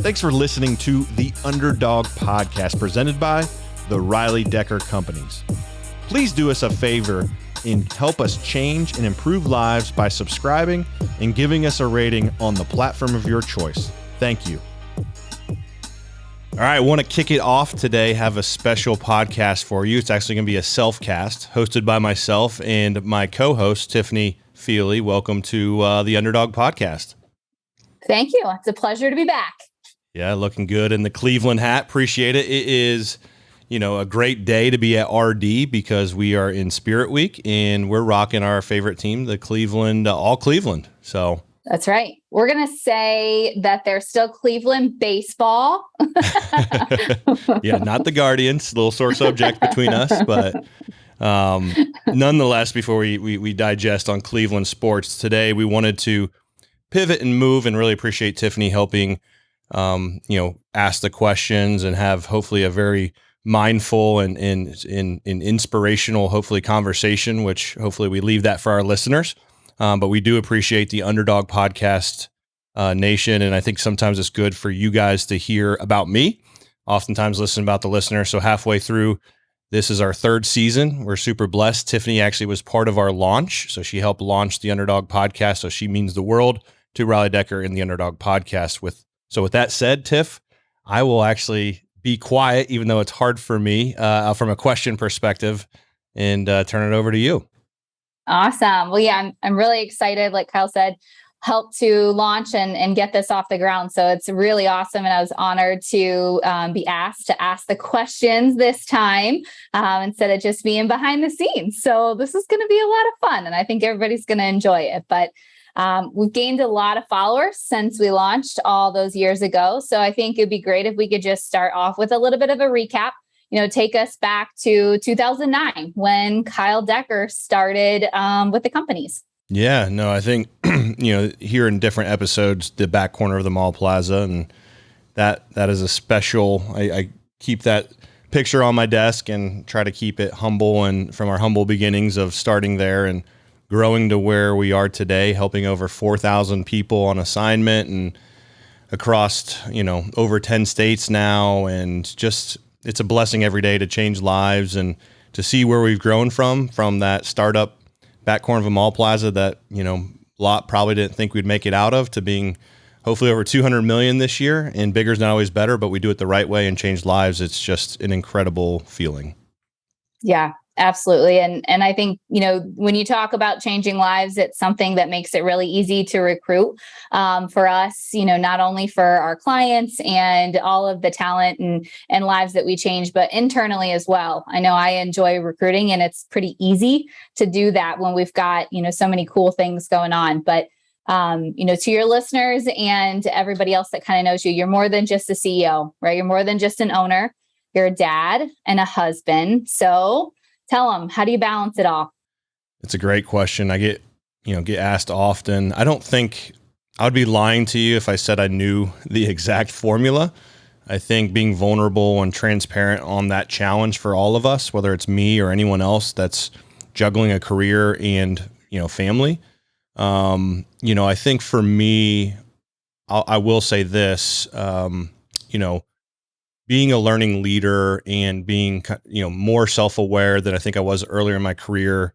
Thanks for listening to the Underdog Podcast presented by the Riley Decker Companies. Please do us a favor and help us change and improve lives by subscribing and giving us a rating on the platform of your choice. Thank you. All right, I want to kick it off today, have a special podcast for you. It's actually going to be a SelfCast hosted by myself and my co-host, Tiffany Feely. Welcome to the Underdog Podcast. Thank you. It's a pleasure to be back. Yeah, looking good in the Cleveland hat. Appreciate it. It is, a great day to be at RD because we are in Spirit Week and we're rocking our favorite team, the Cleveland, all Cleveland. So that's right. We're going to say that there's still Cleveland baseball. Yeah, not the Guardians, a little sore subject between us, but nonetheless, before we digest on Cleveland sports today, we wanted to pivot and move and really appreciate Tiffany helping, ask the questions and have hopefully a very mindful and inspirational, hopefully conversation, which hopefully we leave that for our listeners. But we do appreciate the Underdog Podcast nation. And I think sometimes it's good for you guys to hear about me, oftentimes listen about the listener. So halfway through, this is our third season. We're super blessed. Tiffany actually was part of our launch. So she helped launch the Underdog Podcast. So she means the world to Riley Decker in the Underdog Podcast. So with that said, Tiff, I will actually be quiet, even though it's hard for me from a question perspective, and turn it over to you. Awesome. Well, yeah, I'm really excited. Like Kyle said, help to launch and get this off the ground. So it's really awesome. And I was honored to be asked to ask the questions this time instead of just being behind the scenes. So this is going to be a lot of fun and I think everybody's going to enjoy it. But we've gained a lot of followers since we launched all those years ago. So I think it'd be great if we could just start off with a little bit of a recap, take us back to 2009 when Kyle Decker started with the companies. Yeah, no, I think, here in different episodes, the back corner of the mall plaza, and that is a special, I keep that picture on my desk and try to keep it humble and from our humble beginnings of starting there and growing to where we are today, helping over 4,000 people on assignment and across, over 10 states now. And just, it's a blessing every day to change lives and to see where we've grown from that startup back corner of a mall plaza that, a lot probably didn't think we'd make it out of, to being hopefully over 200 million this year. And bigger is not always better, but we do it the right way and change lives. It's just an incredible feeling. Yeah, absolutely. And I think, when you talk about changing lives, it's something that makes it really easy to recruit for us, not only for our clients and all of the talent and lives that we change, but internally as well. I know I enjoy recruiting and it's pretty easy to do that when we've got, so many cool things going on. But, to your listeners and everybody else that kind of knows you, you're more than just a CEO, right? You're more than just an owner. You're a dad and a husband. So tell them, how do you balance it all? It's a great question. I get asked often. I don't think I would be lying to you if I said I knew the exact formula. I think being vulnerable and transparent on that challenge for all of us, whether it's me or anyone else that's juggling a career and, family. I think for me, I will say this, being a learning leader and being, more self-aware than I think I was earlier in my career.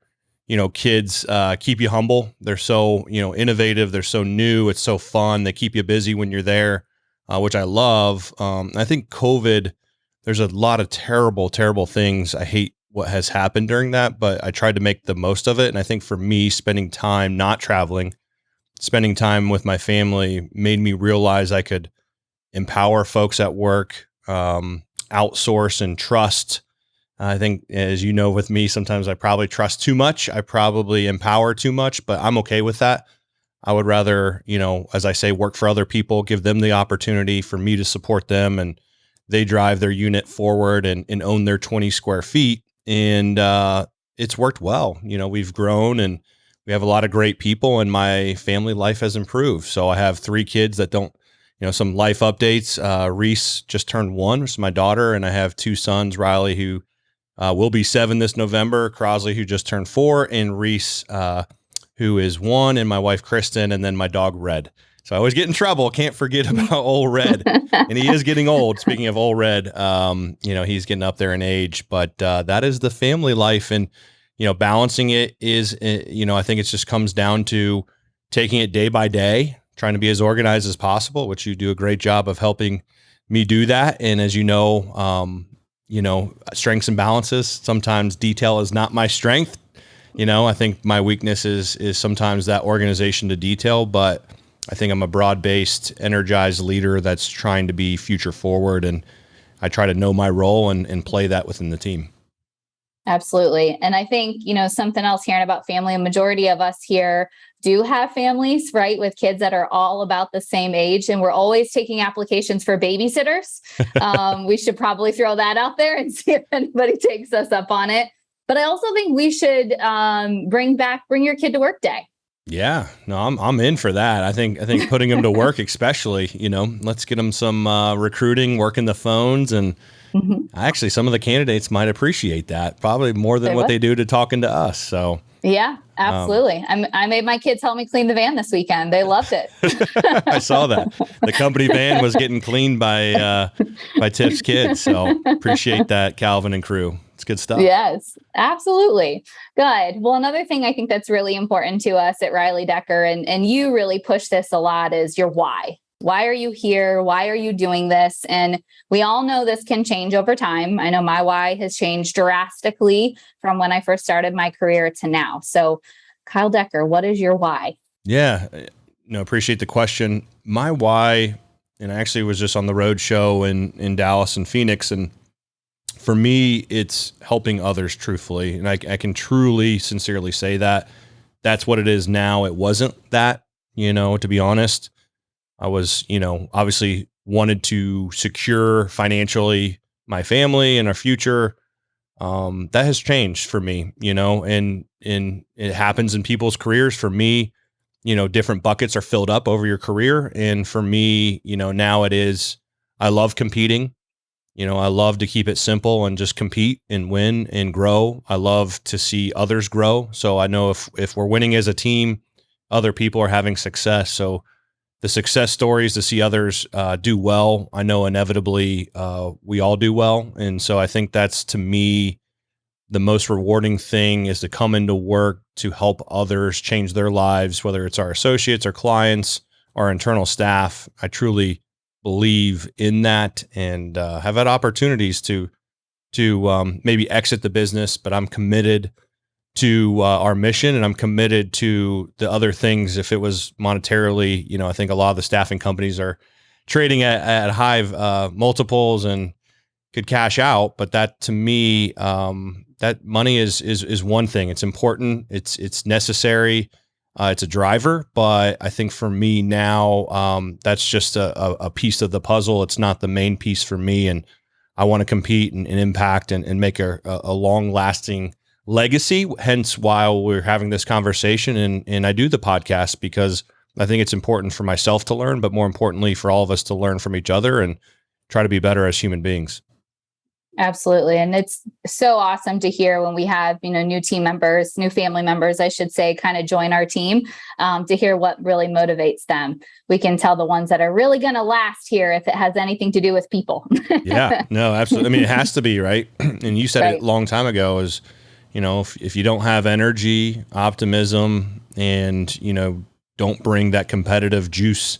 Kids keep you humble. They're so, innovative. They're so new. It's so fun. They keep you busy when you're there, which I love. I think COVID, there's a lot of terrible, terrible things. I hate what has happened during that, but I tried to make the most of it. And I think for me, spending time not traveling, spending time with my family made me realize I could empower folks at work, outsource and trust. I think, as you know, with me, sometimes I probably trust too much. I probably empower too much, but I'm okay with that. I would rather, as I say, work for other people, give them the opportunity for me to support them, and they drive their unit forward and own their 20 square feet. And it's worked well. We've grown and we have a lot of great people, and my family life has improved. So I have 3 kids that don't, some life updates. Reese just turned 1, which is my daughter, and I have 2 sons, Riley, who will be 7 this November, Crosley, who just turned 4, and Reese, who is 1, and my wife, Kristen, and then my dog, Red. So I always get in trouble. Can't forget about old Red. And he is getting old. Speaking of old Red, he's getting up there in age, but that is the family life. And, balancing it is, I think it just comes down to taking it day by day, trying to be as organized as possible, which you do a great job of helping me do that. And as strengths and balances, sometimes detail is not my strength. I think my weakness is sometimes that organization to detail, but I think I'm a broad-based, energized leader that's trying to be future forward, and I try to know my role and play that within the team. Absolutely. And I think, something else hearing about family, a majority of us here do have families, right, with kids that are all about the same age, and we're always taking applications for babysitters. We should probably throw that out there and see if anybody takes us up on it. But I also think we should bring your kid to work day. Yeah, no, I'm in for that. I think putting them to work, especially, let's get them some recruiting, working the phones, and actually some of the candidates might appreciate that probably more than what they do to talking to us. So yeah, absolutely. I made my kids help me clean the van this weekend. They loved it. I saw that the company van was getting cleaned by Tiff's kids. So appreciate that, Calvin and crew. It's good stuff. Yes, absolutely. Good. Well, another thing I think that's really important to us at Riley Decker, and you really push this a lot, is your why. Why are you here? Why are you doing this? And we all know this can change over time. I know my why has changed drastically from when I first started my career to now. So Kyle Decker, what is your why? Yeah, appreciate the question. My why, and I actually was just on the road show in Dallas and Phoenix, and for me, it's helping others truthfully. And I can truly, sincerely say that that's what it is now. It wasn't that, to be honest. I was, obviously wanted to secure financially my family and our future. That has changed for me, and it happens in people's careers. For me, different buckets are filled up over your career. And for me, now it is, I love competing. I love to keep it simple and just compete and win and grow. I love to see others grow. So I know if we're winning as a team, other people are having success. So the success stories to see others do well, I know inevitably we all do well. And so I think that's, to me, the most rewarding thing, is to come into work to help others change their lives, whether it's our associates or clients, our internal staff. I truly believe in that, and have had opportunities to maybe exit the business, but I'm committed to our mission, and I'm committed to the other things. If it was monetarily, I think a lot of the staffing companies are trading at high multiples and could cash out. But that, to me, that money is one thing. It's important. It's necessary. It's a driver, but I think for me now, that's just a piece of the puzzle. It's not the main piece for me, and I want to compete and impact and make a long lasting legacy. Hence why we're having this conversation, and I do the podcast, because I think it's important for myself to learn, but more importantly for all of us to learn from each other and try to be better as human beings. Absolutely. And it's so awesome to hear when we have, new team members, new family members, I should say, kind of join our team, to hear what really motivates them. We can tell the ones that are really going to last here if it has anything to do with people. Yeah, no, absolutely. I mean, it has to be, right? And you said it a long time ago, is, if you don't have energy, optimism, and, don't bring that competitive juice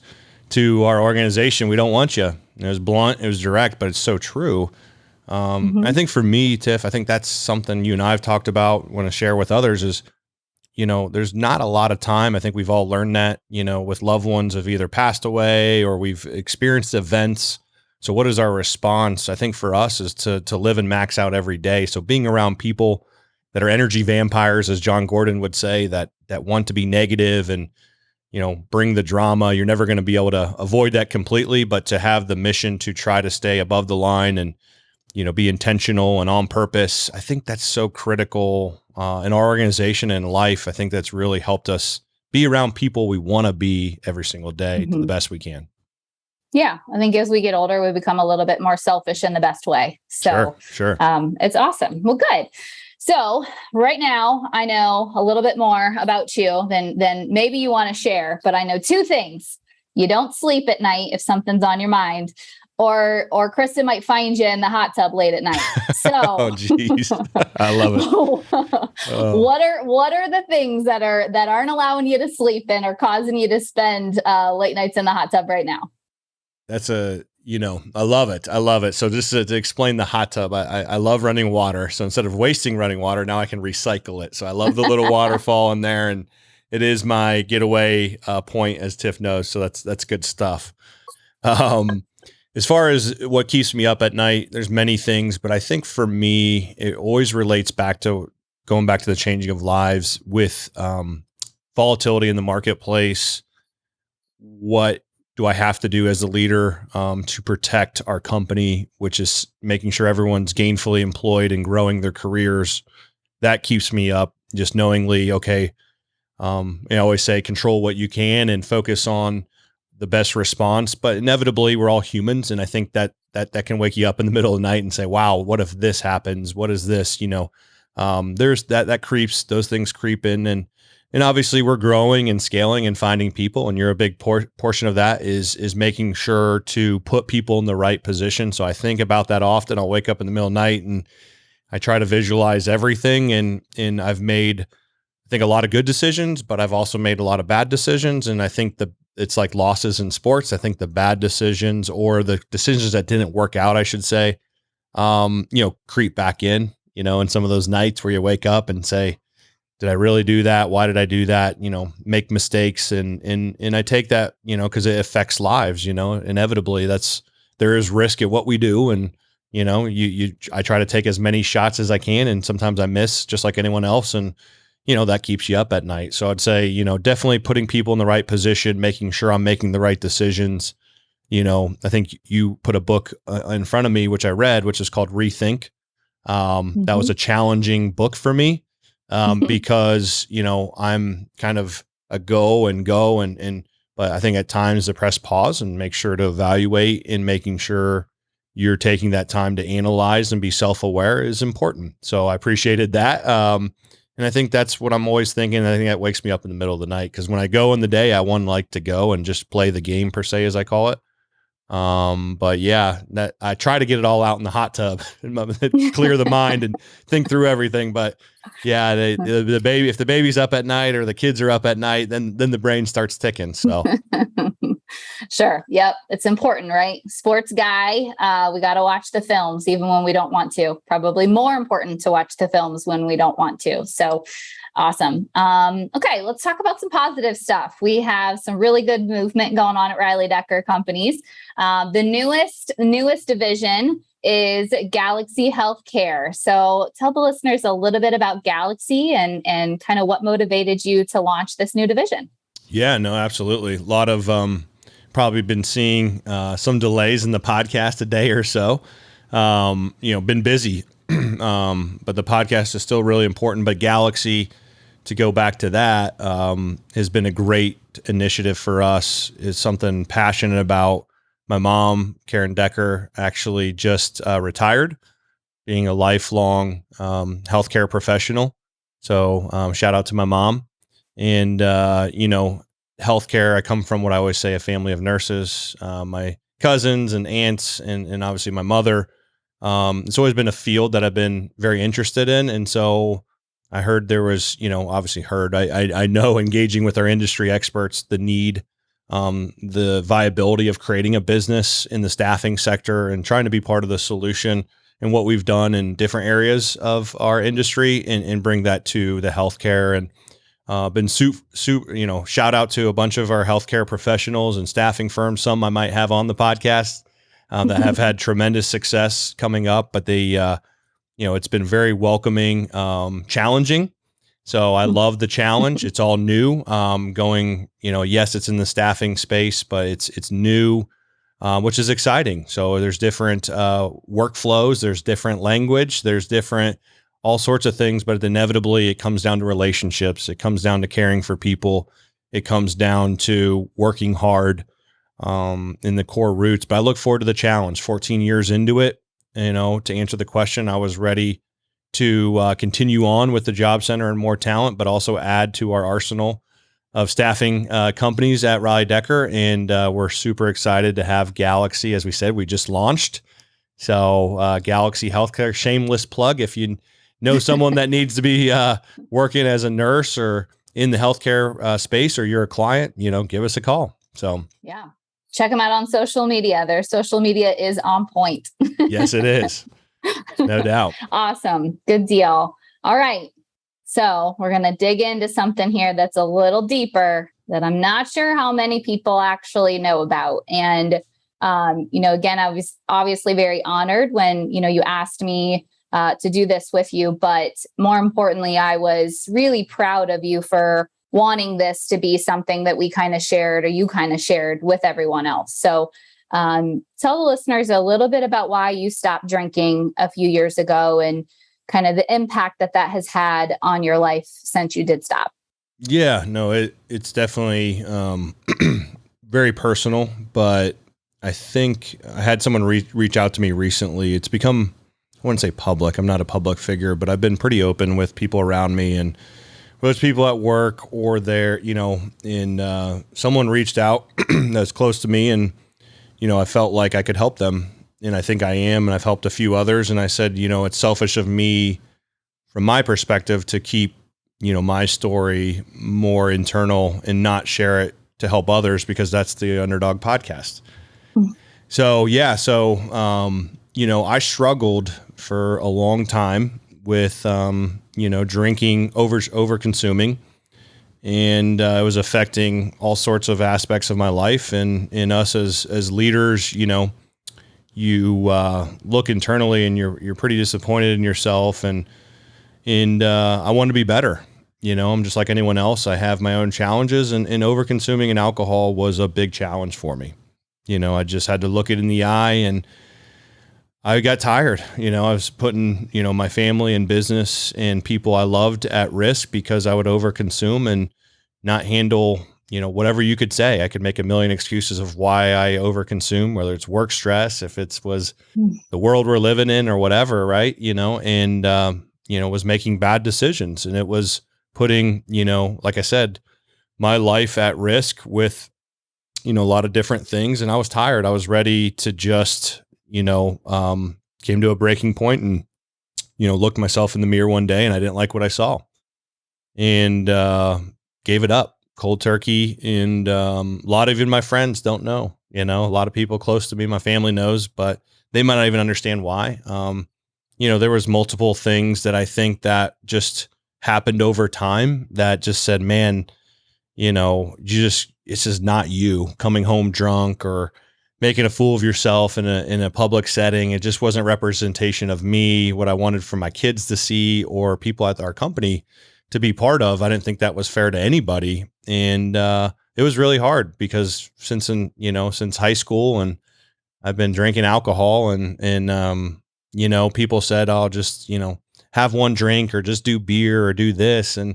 to our organization, we don't want you. It was blunt, it was direct, but it's so true. I think for me, Tiff, I think that's something you and I have talked about, want to share with others, is, there's not a lot of time. I think we've all learned that, with loved ones have either passed away or we've experienced events. So what is our response? I think for us is to live and max out every day. So being around people that are energy vampires, as John Gordon would say, that want to be negative and, bring the drama. You're never going to be able to avoid that completely, but to have the mission to try to stay above the line and, be intentional and on purpose. I think that's so critical in our organization and life. I think that's really helped us be around people we want to be every single day to the best we can. Yeah. I think as we get older, we become a little bit more selfish in the best way. So sure. It's awesome. Well, good. So right now I know a little bit more about you than maybe you want to share, but I know two things. You don't sleep at night if something's on your mind, or Kristen might find you in the hot tub late at night. So, oh, geez, I love it. What are the things that aren't allowing you to sleep and are causing you to spend late nights in the hot tub right now? That's I love it. I love it. So just to explain the hot tub, I love running water. So instead of wasting running water, now I can recycle it. So I love the little waterfall in there, and it is my getaway point, as Tiff knows. So that's good stuff. As far as what keeps me up at night, there's many things, but I think for me, it always relates back to going back to the changing of lives with volatility in the marketplace. What do I have to do as a leader to protect our company, which is making sure everyone's gainfully employed and growing their careers? That keeps me up, just knowingly, okay, I always say control what you can and focus on the best response, but inevitably we're all humans. And I think that can wake you up in the middle of the night and say, wow, what if this happens? What is this? There's that creeps, those things creep in, and obviously we're growing and scaling and finding people. And you're a big portion of that is making sure to put people in the right position. So I think about that often. I'll wake up in the middle of the night and I try to visualize everything. And I've made, I think, a lot of good decisions, but I've also made a lot of bad decisions. And I think it's like losses in sports. I think the bad decisions, or the decisions that didn't work out, I should say, creep back in, in some of those nights where you wake up and say, did I really do that? Why did I do that? Make mistakes. And I take that, cause it affects lives, inevitably there is risk at what we do. And, I try to take as many shots as I can. And sometimes I miss, just like anyone else. And, that keeps you up at night. So I'd say, definitely putting people in the right position, making sure I'm making the right decisions. I think you put a book in front of me, which I read, which is called Rethink. That was a challenging book for me, because, I'm kind of a go, but I think at times to press pause and make sure to evaluate, and making sure you're taking that time to analyze and be self-aware is important. So I appreciated that. And I think that's what I'm always thinking. I think that wakes me up in the middle of the night, because when I go in the day, I want like to go and just play the game, per se, as I call it. But yeah, that I try to get it all out in the hot tub and clear the mind and think through everything. But yeah, the baby, if the baby's up at night or the kids are up at night, then the brain starts ticking. So sure. Yep. It's important, right? Sports guy. We got to watch the films even when we don't want to. Probably more important to watch the films when we don't want to. So awesome. Okay, let's talk about some positive stuff. We have some really good movement going on at Riley Decker Companies. The newest division is Galaxy Healthcare. So tell the listeners a little bit about Galaxy and kind of what motivated you to launch this new division. Yeah, no, absolutely. A lot of probably been seeing some delays in the podcast a day or so. Been busy, but the podcast is still really important. But Galaxy, to go back to that, has been a great initiative for us. Is something passionate about. My mom, Karen Decker, actually just retired, being a lifelong healthcare professional. So shout out to my mom. And, healthcare, I come from what I always say, a family of nurses, my cousins and aunts, and obviously my mother. It's always been a field that I've been very interested in. And so I heard there was, I know, engaging with our industry experts, the need, the viability of creating a business in the staffing sector and trying to be part of the solution, and what we've done in different areas of our industry, and bring that to the healthcare. And been shout out to a bunch of our healthcare professionals and staffing firms. Some I might have on the podcast that have had tremendous success coming up, but they, it's been very welcoming, challenging. So I love the challenge. It's all new, going, yes, it's in the staffing space, but it's new, which is exciting. So there's different workflows, there's different language, there's different all sorts of things, but inevitably it comes down to relationships. It comes down to caring for people. It comes down to working hard in the core roots. But I look forward to the challenge. 14 years into it, to answer the question, I was ready to continue on with the job center and more talent, but also add to our arsenal staffing companies at Raleigh Decker, and we're super excited to have Galaxy. As we said, we just launched. So Galaxy Healthcare, shameless plug. If you know someone that needs to be working as a nurse or in the healthcare space, or you're a client, give us a call. So yeah, check them out on social media. Their social media is on point. Yes, it is. No doubt. Awesome. Good deal. All right. So we're going to dig into something here that's a little deeper that I'm not sure how many people actually know about. And, again, I was obviously very honored when, you asked me to do this with you. But more importantly, I was really proud of you for wanting this to be something that we kind of shared, or you kind of shared with everyone else. So tell the listeners a little bit about why you stopped drinking a few years ago and kind of the impact that has had on your life since you did stop. Yeah, no, it's definitely very personal, but I think I had someone reach out to me recently. It's become, I wouldn't say public. I'm not a public figure, but I've been pretty open with people around me, and whether it's people at work or they're, someone reached out that's close to me, and, I felt like I could help them. And I think I am, and I've helped a few others. And I said, it's selfish of me from my perspective to keep, my story more internal and not share it to help others, because that's the Underdog Podcast. Mm-hmm. So, yeah. So, I struggled for a long time with, drinking, over consuming, and it was affecting all sorts of aspects of my life. And us as leaders, you look internally and you're pretty disappointed in yourself, and I want to be better. I'm just like anyone else. I have my own challenges, and over consuming and alcohol was a big challenge for me. I just had to look it in the eye, and I got tired. I was putting, my family and business and people I loved at risk because I would overconsume and not handle, whatever you could say. I could make a million excuses of why I overconsume, whether it's work stress, if it was the world we're living in or whatever, right? And, was making bad decisions, and it was putting, like I said, my life at risk with, a lot of different things. And I was tired. I was ready to just, came to a breaking point, and, looked myself in the mirror one day and I didn't like what I saw, and gave it up cold turkey. And a lot of even my friends don't know, a lot of people close to me, my family knows, but they might not even understand why. There was multiple things that I think that just happened over time that just said, man, it's just not you coming home drunk or making a fool of yourself in a public setting. It just wasn't representation of me, what I wanted for my kids to see or people at our company to be part of. I didn't think that was fair to anybody. And it was really hard because since high school, and I've been drinking alcohol, and people said, "I'll just, have one drink or just do beer or do this." And,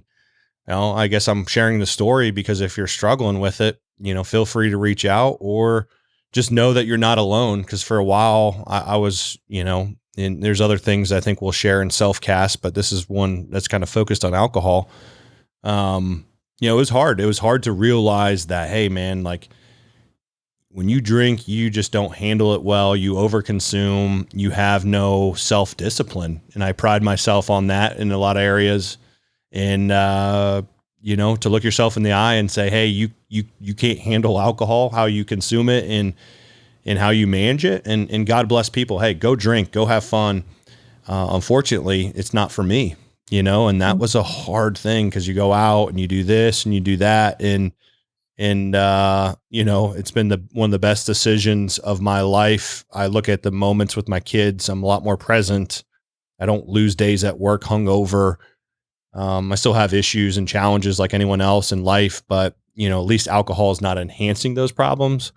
I guess I'm sharing the story because if you're struggling with it, feel free to reach out, or just know that you're not alone. Cause for a while I was, and there's other things I think we'll share in SelfCast, but this is one that's kind of focused on alcohol. It was hard. It was hard to realize that, hey man, like when you drink, you just don't handle it well. You overconsume, you have no self-discipline. And I pride myself on that in a lot of areas. And, to look yourself in the eye and say, hey, you can't handle alcohol, how you consume it and how you manage it. And God bless people. Hey, go drink, go have fun. Unfortunately, it's not for me, and that was a hard thing because you go out and you do this and you do that. And it's been one of the best decisions of my life. I look at the moments with my kids. I'm a lot more present. I don't lose days at work hungover. I still have issues and challenges like anyone else in life, but at least alcohol is not enhancing those problems.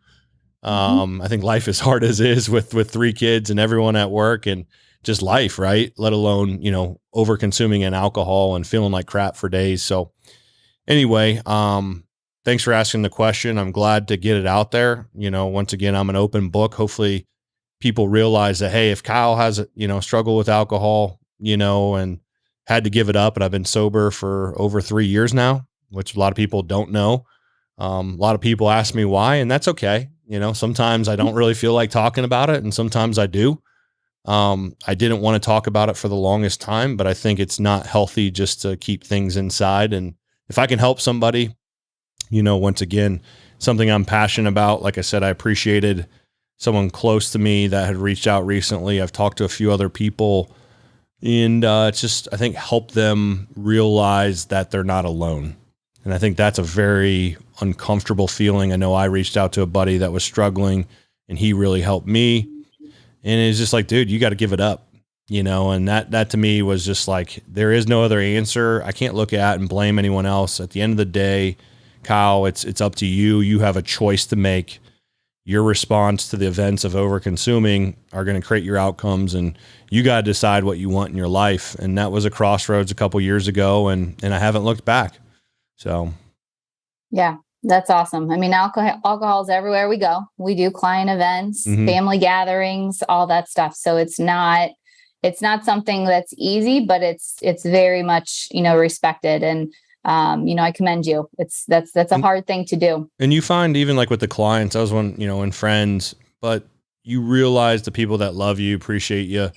I think life is hard as is with 3 kids and everyone at work and just life, right? Let alone, over consuming an alcohol and feeling like crap for days. So anyway, thanks for asking the question. I'm glad to get it out there. Once again, I'm an open book. Hopefully people realize that, hey, if Kyle has struggle with alcohol, and had to give it up, and I've been sober for over 3 years now, which a lot of people don't know. A lot of people ask me why, and that's okay. Sometimes I don't really feel like talking about it, and sometimes I do. I didn't want to talk about it for the longest time, but I think it's not healthy just to keep things inside. And if I can help somebody, once again, something I'm passionate about. Like I said, I appreciated someone close to me that had reached out recently. I've talked to a few other people, and it's just, I think, help them realize that they're not alone. And I think that's a very uncomfortable feeling. I know I reached out to a buddy that was struggling, and he really helped me. And it's just like, dude, you got to give it up, and that to me was just like, there is no other answer. I can't look at and blame anyone else. At the end of the day, Kyle, it's up to you. You have a choice to make. Your response to the events of over-consuming are going to create your outcomes, and you got to decide what you want in your life. And that was a crossroads a couple years ago, and I haven't looked back. So. Yeah. That's awesome. I mean, alcohol is everywhere we go. We do client events, family gatherings, all that stuff. So it's not something that's easy, but it's very much, respected. And, I commend you. That's a hard thing to do. And you find even like with the clients, I was in friends, but you realize the people that love you, appreciate you.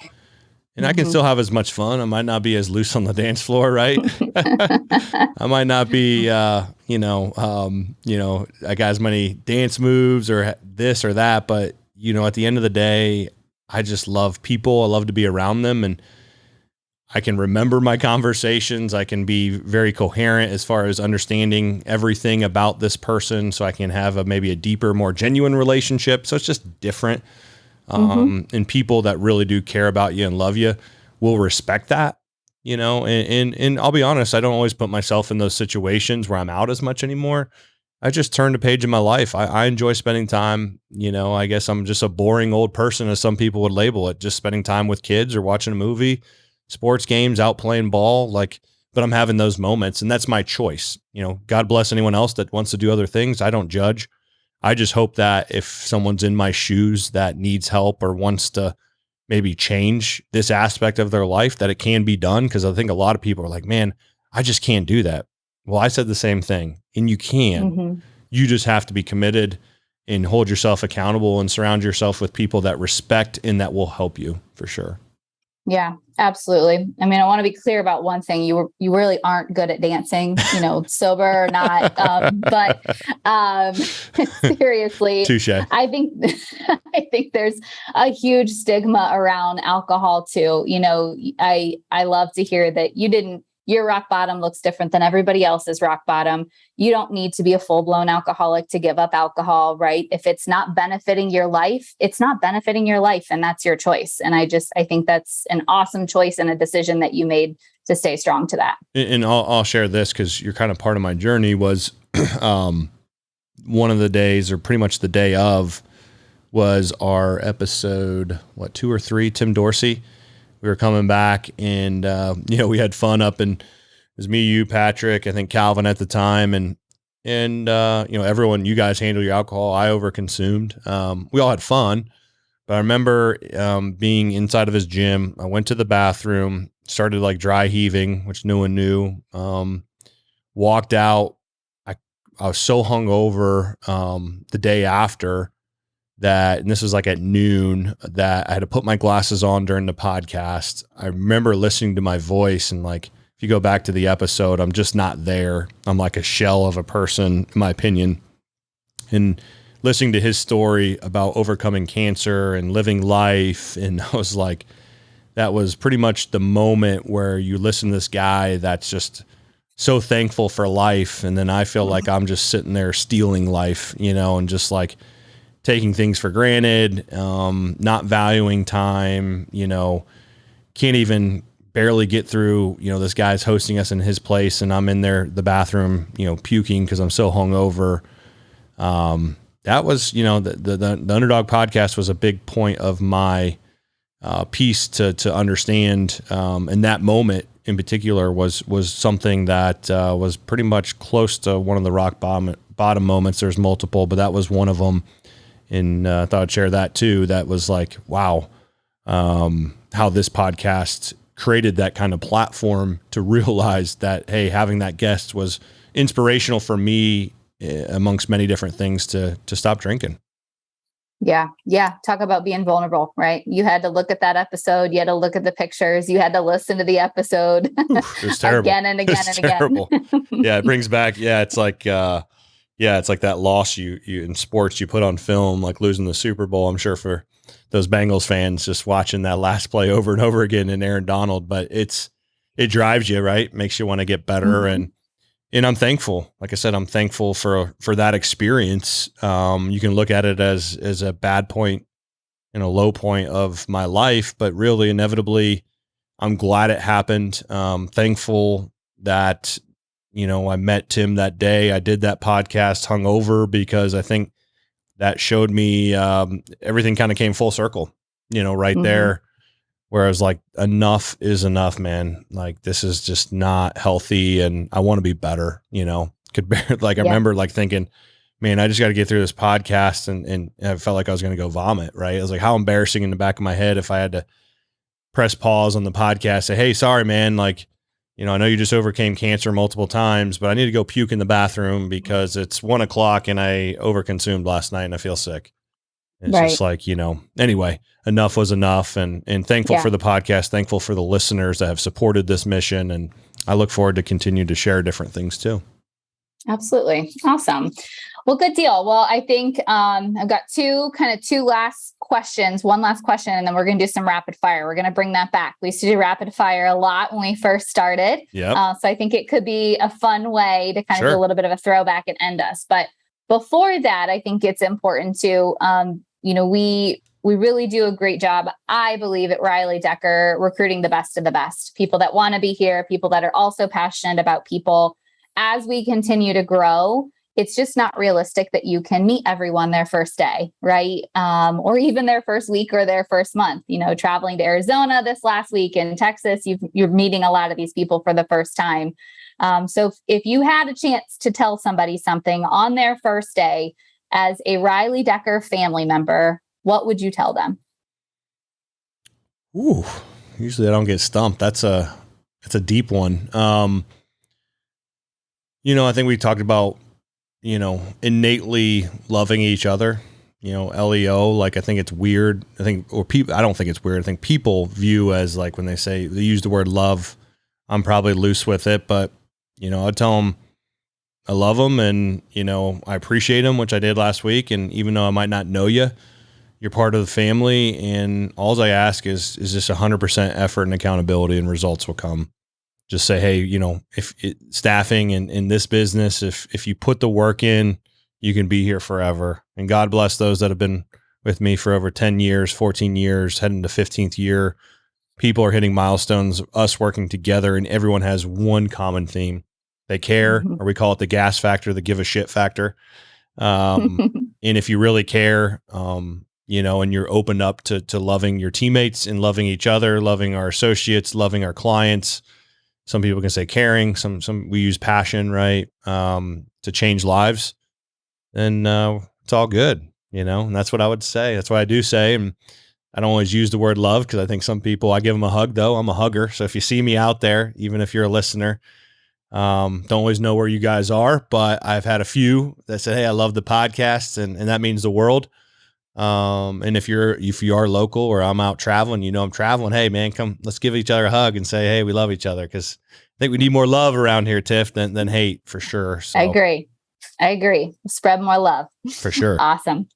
And I can still have as much fun. I might not be as loose on the dance floor, right? I might not be, I got as many dance moves or this or that. But, at the end of the day, I just love people. I love to be around them. And I can remember my conversations. I can be very coherent as far as understanding everything about this person. So I can have maybe a deeper, more genuine relationship. So it's just different. And people that really do care about you and love you will respect that, and I'll be honest, I don't always put myself in those situations where I'm out as much anymore. I just turned a page in my life. I enjoy spending time, I guess I'm just a boring old person, as some people would label it, just spending time with kids or watching a movie, sports games, out playing ball, but I'm having those moments, and that's my choice. God bless anyone else that wants to do other things. I don't judge. I just hope that if someone's in my shoes that needs help or wants to maybe change this aspect of their life, that it can be done. Because I think a lot of people are like, man, I just can't do that. Well, I said the same thing, and you can. You just have to be committed and hold yourself accountable and surround yourself with people that respect and that will help you for sure. Yeah, absolutely. I mean, I want to be clear about one thing. You really aren't good at dancing, sober or not. But seriously, touche. I think there's a huge stigma around alcohol too. I love to hear that your rock bottom looks different than everybody else's rock bottom. You don't need to be a full-blown alcoholic to give up alcohol, right? If it's not benefiting your life, it's not benefiting your life, and that's your choice. And I think that's an awesome choice and a decision that you made to stay strong to that. And I'll share this because you're kind of part of my journey. Was one of the days, or pretty much the day of, was our episode, 2 or 3, Tim Dorsey. We were coming back, and we had fun up, and it was me, you, Patrick, I think Calvin at the time, and everyone. You guys handle your alcohol. I overconsumed. We all had fun, but I remember being inside of his gym. I went to the bathroom, started dry heaving, which no one knew. Walked out. I was so hungover the day after. And this was at noon, that I had to put my glasses on during the podcast. I remember listening to my voice, and if you go back to the episode, I'm just not there. I'm like a shell of a person, in my opinion. And listening to his story about overcoming cancer and living life. And I was like, that was pretty much the moment where you listen to this guy that's just so thankful for life. And then I feel like I'm just sitting there stealing life, and just taking things for granted, not valuing time, can't even barely get through, this guy's hosting us in his place, and I'm in the bathroom, puking because I'm so hungover. That was, the Underdog Podcast was a big point of my piece to understand. And that moment in particular was something that was pretty much close to one of the rock bottom moments. There's multiple, but that was one of them. And I thought I'd share that too. That was wow, how this podcast created that kind of platform to realize that, hey, having that guest was inspirational for me amongst many different things to stop drinking. Yeah. Yeah. Talk about being vulnerable, right? You had to look at that episode. You had to look at the pictures. You had to listen to the episode It was terrible. again and again and terrible. again. Yeah. It brings back, it's like, it's like that loss you in sports you put on film, like losing the Super Bowl. I'm sure for those Bengals fans just watching that last play over and over again in Aaron Donald, but it drives you, right? Makes you want to get better. And I'm thankful. Like I said, I'm thankful for that experience. You can look at it as a bad point and a low point of my life, but really inevitably I'm glad it happened. Thankful that, I met Tim that day. I did that podcast hungover because I think that showed me everything kind of came full circle, right there, where I was like, enough is enough, man. Like, this is just not healthy and I want to be better, I remember like thinking, man, I just got to get through this podcast. And I felt like I was going to go vomit. Right. I was like, how embarrassing in the back of my head if I had to press pause on the podcast, say, hey, sorry, man. Like, I know you just overcame cancer multiple times, but I need to go puke in the bathroom because it's 1:00 and I overconsumed last night and I feel sick. It's just like, anyway, enough was enough, and thankful for the podcast, thankful for the listeners that have supported this mission. And I look forward to continue to share different things too. Absolutely. Awesome. Well, good deal. Well, I think I've got two last questions, one last question, and then we're going to do some rapid fire. We're going to bring that back. We used to do rapid fire a lot when we first started. Yep. So I think it could be a fun way to kind of do a little bit of a throwback and end us. But before that, I think it's important to, we really do a great job, I believe, at Riley Decker, recruiting the best of the best, people that want to be here, people that are also passionate about people. As we continue to grow, it's just not realistic that you can meet everyone their first day, right? Or even their first week or their first month. Traveling to Arizona this last week, in Texas, you're meeting a lot of these people for the first time. So if you had a chance to tell somebody something on their first day as a Riley Decker family member, what would you tell them? Ooh, usually I don't get stumped. That's a deep one. I think we talked about, innately loving each other, LEO, like, I think it's weird. I don't think it's weird. I think people view as like, when they use the word love, I'm probably loose with it, but, I'd tell them I love them and, I appreciate them, which I did last week. And even though I might not know you, you're part of the family. And all I ask is just 100% effort and accountability, and results will come. Just say, hey, if staffing in this business, if you put the work in, you can be here forever. And God bless those that have been with me for over 10 years, 14 years, heading to 15th year. People are hitting milestones, us working together, and everyone has one common theme. They care, or we call it the gas factor, the give a shit factor. And if you really care, and you're open up to loving your teammates and loving each other, loving our associates, loving our clients. Some people can say caring, some we use passion, right? To change lives. And it's all good, and that's what I would say. That's what I do say. And I don't always use the word love because I think some people, I give them a hug though. I'm a hugger. So if you see me out there, even if you're a listener, don't always know where you guys are, but I've had a few that said, hey, I love the podcast, and that means the world. And if you are local or I'm out traveling, I'm traveling, hey man, come, let's give each other a hug and say, hey, we love each other. Cause I think we need more love around here, Tiff, than hate, for sure. So I agree. Spread more love. For sure. Awesome.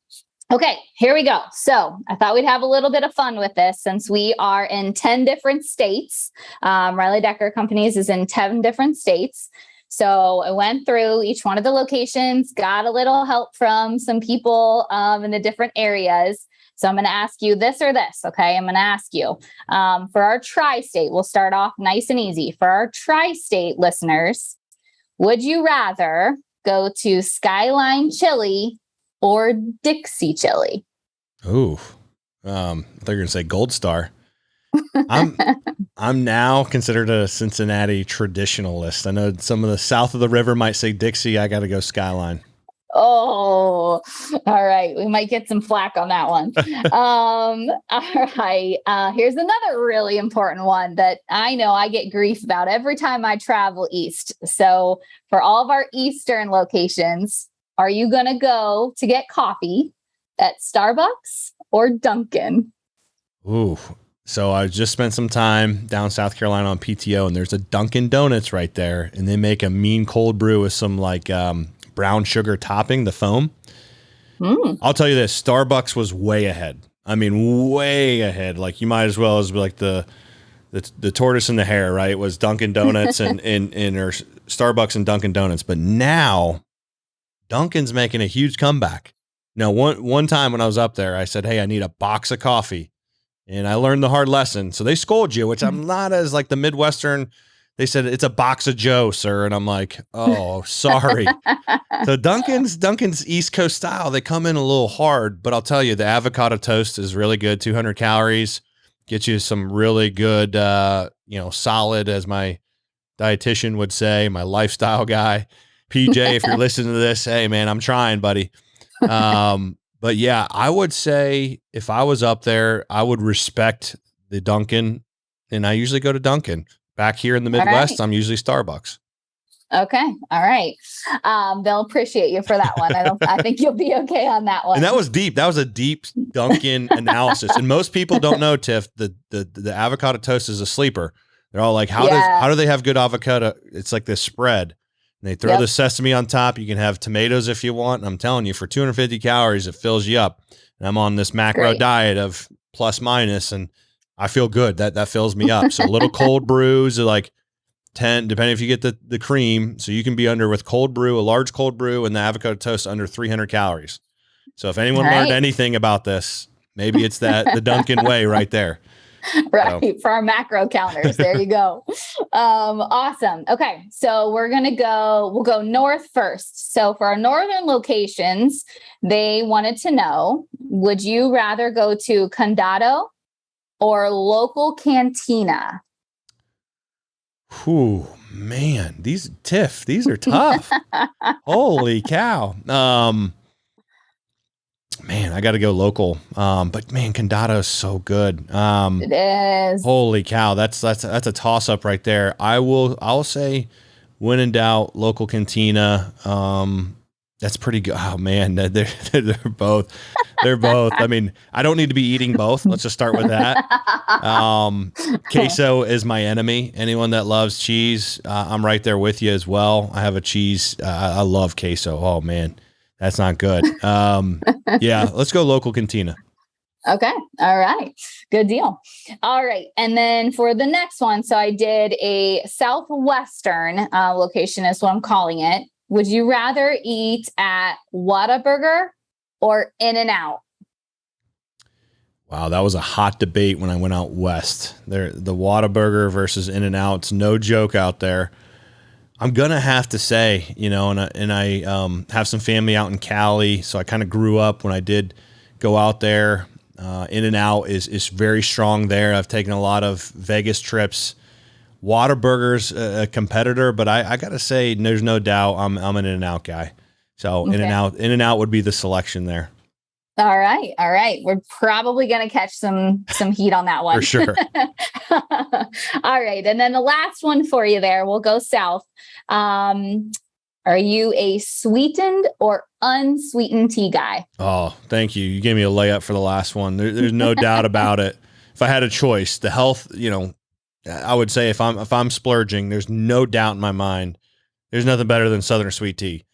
Okay, here we go. So I thought we'd have a little bit of fun with this since we are in 10 different states. Riley Decker Companies is in 10 different states. So I went through each one of the locations, got a little help from some people in the different areas. So I'm going to ask you this or this. Okay. I'm going to ask you for our tri-state, we'll start off nice and easy. For our tri-state listeners, would you rather go to Skyline Chili or Dixie Chili? Ooh, I thought you were going to say Gold Star. I'm now considered a Cincinnati traditionalist. I know some of the south of the river might say Dixie. I got to go Skyline. Oh, all right. We might get some flack on that one. All right. Here's another really important one that I know I get grief about every time I travel east. So for all of our Eastern locations, are you going to go to get coffee at Starbucks or Dunkin'? Ooh. So I just spent some time down South Carolina on PTO, and there's a Dunkin' Donuts right there, and they make a mean cold brew with some like brown sugar topping, the foam. I'll tell you this, Starbucks was way ahead. I mean, way ahead. Like you might as well as be like the tortoise and the hare, right? It was Dunkin' Donuts and or Starbucks and Dunkin' Donuts. But now Dunkin's making a huge comeback. Now, one time when I was up there, I said, hey, I need a box of coffee. And I learned the hard lesson. So they scold you, which I'm not as like the Midwestern. They said, it's a box of Joe, sir. And I'm like, oh, sorry. So Dunkin's East Coast style, they come in a little hard, but I'll tell you, the avocado toast is really good. 200 calories, get you some really good, solid, as my dietitian would say, my lifestyle guy, PJ, if you're listening to this, hey man, I'm trying, buddy. But yeah, I would say if I was up there, I would respect the Dunkin', and I usually go to Dunkin'. Back here in the Midwest, I'm usually Starbucks. Okay. All right. They'll appreciate you for that one. I think you'll be okay on that one. And that was deep. That was a deep Dunkin' analysis. And most people don't know, Tiff, the avocado toast is a sleeper. They're all like, how do they have good avocado? It's like this spread. And they throw the sesame on top. You can have tomatoes if you want. And I'm telling you, for 250 calories, it fills you up. And I'm on this macro diet of plus minus, and I feel good. That fills me up. So little cold brews are like 10, depending if you get the cream. So you can be under with cold brew, a large cold brew, and the avocado toast under 300 calories. So if anyone learned anything about this, maybe it's the Dunkin' way right there. Right. So. For our macro counters. There you go. Awesome. Okay. So we'll go north first. So for our northern locations, they wanted to know, would you rather go to Condado or local cantina? Whew, man, these are tough. Holy cow. Man, I got to go local. But man, Condado is so good. It is. Holy cow. That's a toss up right there. I'll say when in doubt, local cantina. That's pretty good. Oh man, they're both. They're both. I mean, I don't need to be eating both. Let's just start with that. Queso is my enemy. Anyone that loves cheese, I'm right there with you as well. I have a cheese. I love queso. Oh man, that's not good. Yeah, let's go local cantina. Okay. All right. Good deal. All right. And then for the next one, so I did a Southwestern location is what I'm calling it. Would you rather eat at Whataburger or In-N-Out? Wow, that was a hot debate when I went out west. The Whataburger versus In-N-Out's no joke out there. I'm gonna have to say, and I have some family out in Cali, so I kind of grew up when I did go out there. In-N-Out is very strong there. I've taken a lot of Vegas trips. Whataburger's a competitor, but I gotta say, there's no doubt I'm an In-N-Out guy. So okay. In-N-Out would be the selection there. All right. We're probably gonna catch some heat on that one. For sure. All right. And then the last one for you there, we'll go south. Are you a sweetened or unsweetened tea guy? Oh, thank you. You gave me a layup for the last one. There's no doubt about it. If I had a choice, the health, I would say if I'm splurging, there's no doubt in my mind, there's nothing better than Southern sweet tea,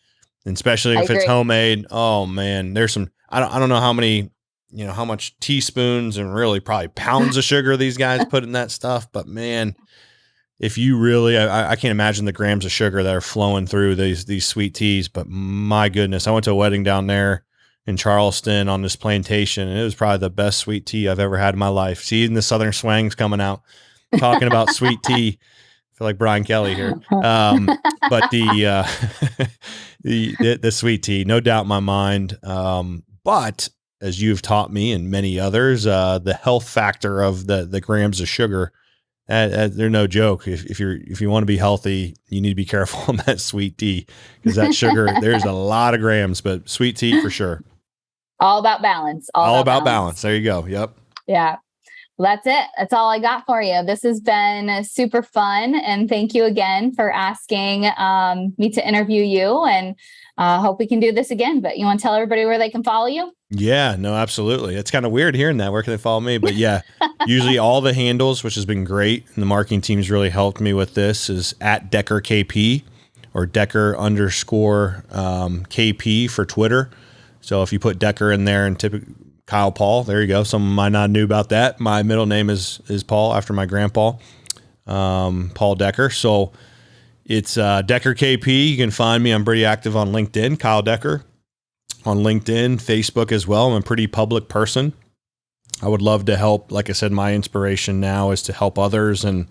and especially if it's homemade. Oh man, there's some. I don't know how many, how much teaspoons and really probably pounds of sugar these guys put in that stuff. But man, if you really, I can't imagine the grams of sugar that are flowing through these sweet teas. But my goodness, I went to a wedding down there in Charleston on this plantation, and it was probably the best sweet tea I've ever had in my life. Seeing the Southern swangs coming out. Talking about sweet tea, I feel like Brian Kelly here. But the sweet tea, no doubt in my mind. But as you've taught me and many others, the health factor of the grams of sugar, They're no joke. If you want to be healthy, you need to be careful on that sweet tea, because that sugar, there's a lot of grams, but sweet tea for sure. All about balance. All about balance. There you go. Yep. Yeah. Well, that's it. That's all I got for you. This has been super fun. And thank you again for asking me to interview you, and hope we can do this again. But you want to tell everybody where they can follow you? Yeah, no, absolutely. It's kind of weird hearing that. Where can they follow me? But yeah, usually all the handles, which has been great, and the marketing team's really helped me with this, is at Decker KP or Decker _ KP for Twitter. So if you put Decker in there and typically Kyle Paul, there you go. Someone might not knew about that. My middle name is Paul, after my grandpa, Paul Decker. So it's Decker KP. You can find me. I'm pretty active on LinkedIn, Kyle Decker, on LinkedIn, Facebook as well. I'm a pretty public person. I would love to help. Like I said, my inspiration now is to help others, and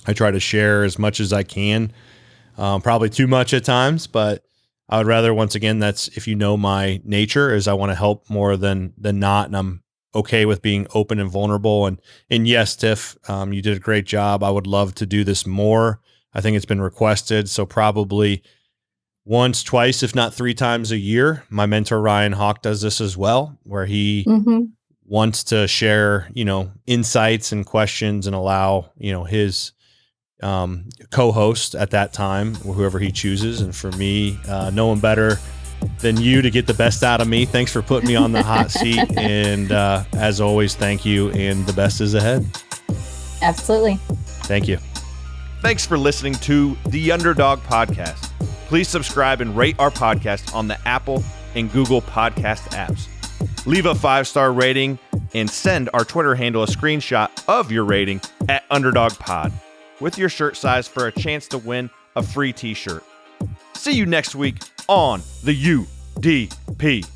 I try to share as much as I can. Probably too much at times, but I would rather, once again, that's, if you know my nature, is I want to help more than not. And I'm okay with being open and vulnerable. And yes, Tiff, you did a great job. I would love to do this more. I think it's been requested. So probably once, twice, if not 3 times a year. My mentor, Ryan Hawk, does this as well, where he wants to share, insights and questions, and allow, his co-host at that time, whoever he chooses. And for me, no one better than you to get the best out of me. Thanks for putting me on the hot seat. And as always, thank you. And the best is ahead. Absolutely. Thank you. Thanks for listening to the Underdog Podcast. Please subscribe and rate our podcast on the Apple and Google Podcast apps. Leave a 5-star rating and send our Twitter handle a screenshot of your rating at Underdog Pod with your shirt size for a chance to win a free t-shirt. See you next week on the UDP.